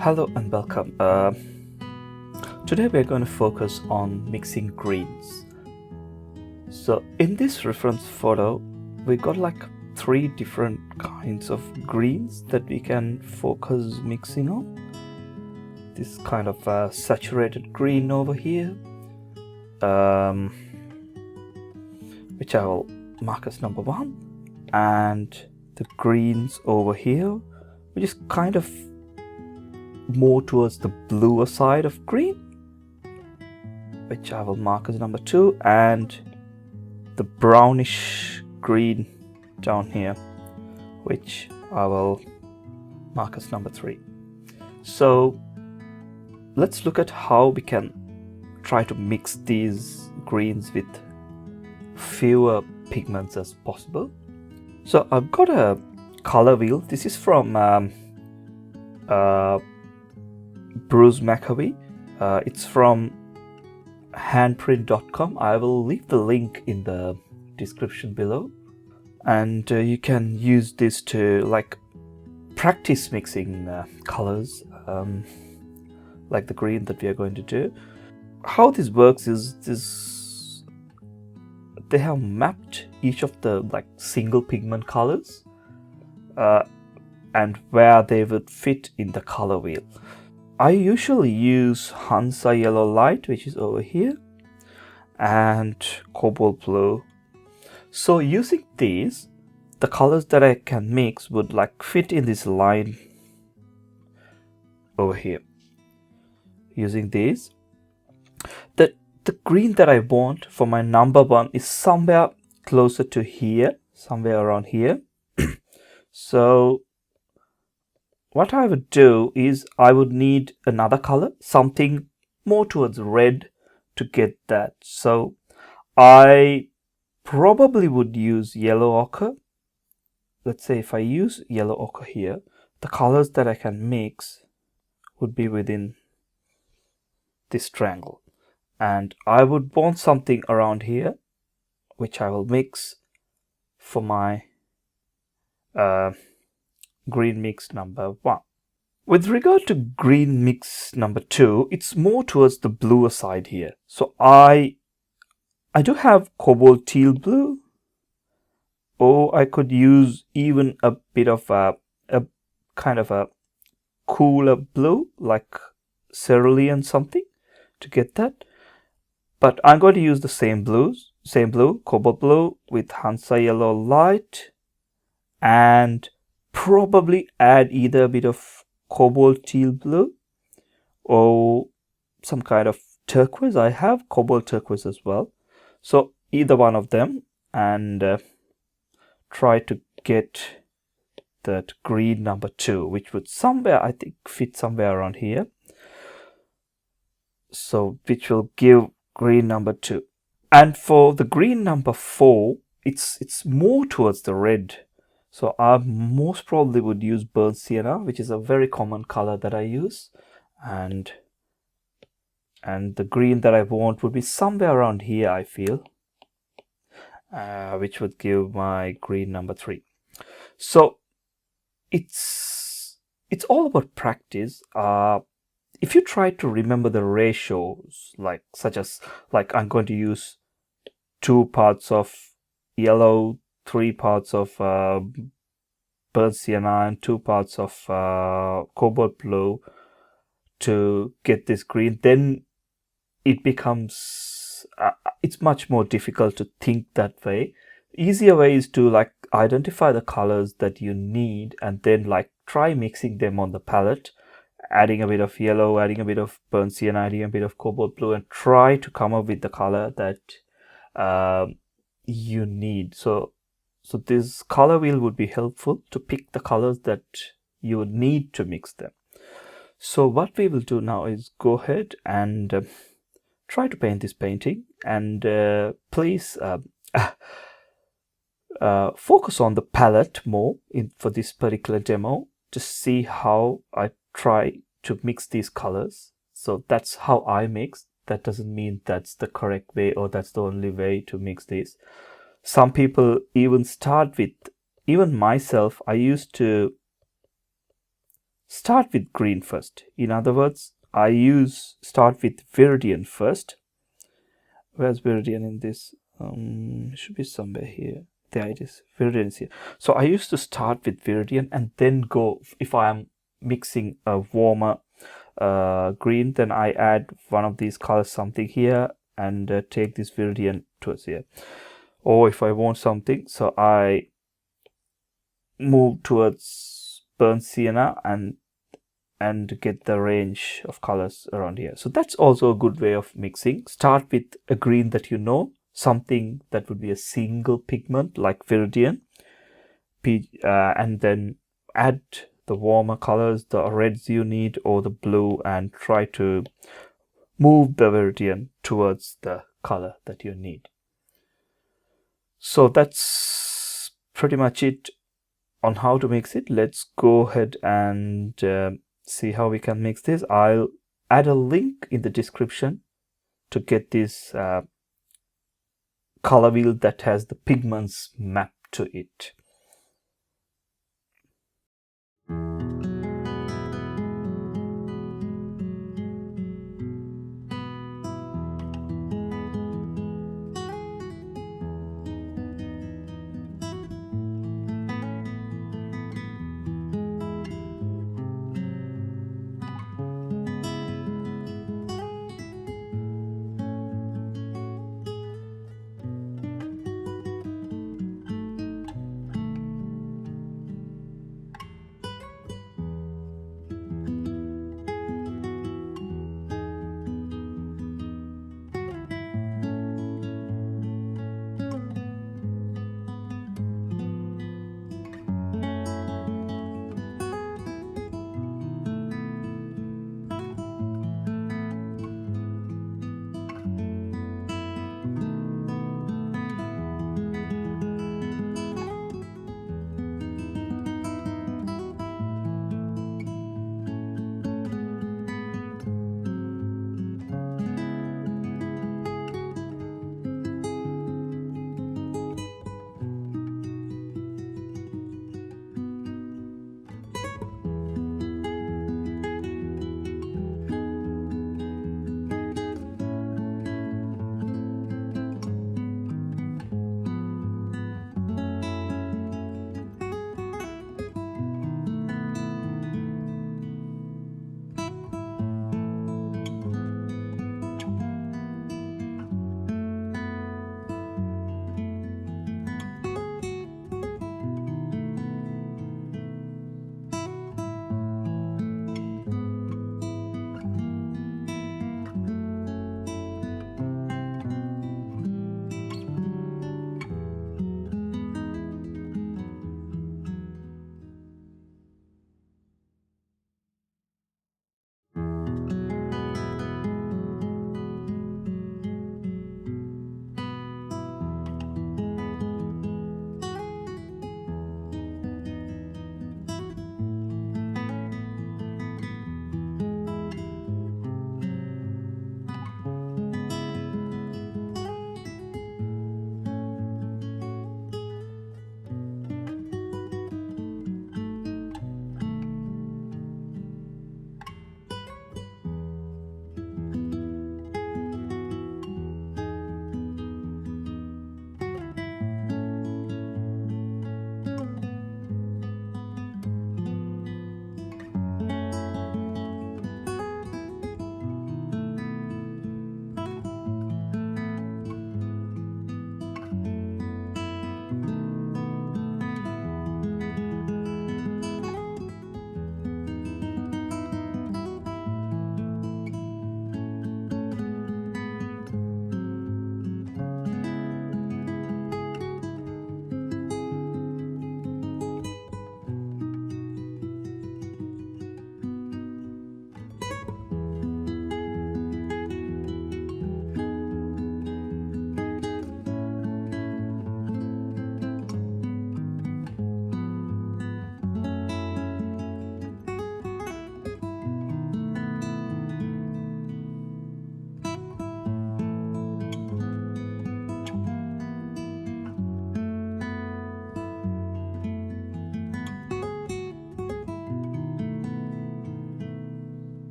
Hello and welcome. Today we're going to focus on mixing greens. So in this reference photo, we got like three different kinds of greens that we can focus mixing on. This kind of saturated green over here, which I will mark as number 1, and the greens over here, which is kind of more towards the bluer side of green, which I will mark as number 2, and the brownish green down here, which I will mark as number 3. So let's look at how we can try to mix these greens with fewer pigments as possible. So I've got a color wheel. This is from Bruce McAvee. It's from handprint.com. I will leave the link in the description below, and you can use this to like practice mixing colors, like the green that we are going to do. How this works is they have mapped each of the like single pigment colors and where they would fit in the color wheel. I usually use Hansa Yellow Light, which is over here, and Cobalt Blue. So using these, the colors that I can mix would like fit in this line over here. Using these, the green that I want for my number 1 is somewhere closer to here, somewhere around here. So what I would do is I would need another color, something more towards red to get that. So I probably would use yellow ochre. Let's say if I use yellow ochre here, the colors that I can mix would be within this triangle. And I would want something around here, which I will mix for my green mix number 1. With regard to green mix number 2, it's more towards the bluer side here. So I do have cobalt teal blue, or I could use even a bit of a kind of a cooler blue like cerulean something to get that. But I'm going to use the same blue, cobalt blue with Hansa Yellow Light, and probably add either a bit of cobalt teal blue or some kind of turquoise. I have cobalt turquoise as well. So either one of them, and try to get that green number 2, which would somewhere, I think, fit somewhere around here. So which will give green number 2. And for the green number 4, it's more towards the red. So I most probably would use burnt sienna, which is a very common color that I use, and the green that I want would be somewhere around here, I feel, which would give my green number 3. So it's all about practice. If you try to remember the ratios, such as I'm going to use 2 parts of yellow, 3 parts of burnt sienna, and 2 parts of cobalt blue to get this green, then it becomes it's much more difficult to think that way. Easier way is to like identify the colors that you need and then like try mixing them on the palette, adding a bit of yellow, adding a bit of burnt sienna, adding a bit of cobalt blue, and try to come up with the color that you need. So this color wheel would be helpful to pick the colors that you would need to mix them. So what we will do now is go ahead and try to paint this painting, and please focus on the palette more for this particular demo to see how I try to mix these colors. So that's how I mix. That doesn't mean that's the correct way or that's the only way to mix these. Some people even start with, even myself, I used to start with green first. In other words, I start with Viridian first. Where's Viridian in this? It should be somewhere here. There it is. Viridian is here. So I used to start with Viridian and then go, if I am mixing a warmer green, then I add one of these colors, something here, and take this Viridian towards here. Or if I want something, so I move towards burnt sienna and get the range of colors around here. So that's also a good way of mixing. Start with a green that you know, something that would be a single pigment like Viridian, and then add the warmer colors, the reds you need or the blue, and try to move the Viridian towards the color that you need. So that's pretty much it on how to mix it. Let's go ahead and see how we can mix this. I'll add a link in the description to get this color wheel that has the pigments mapped to it.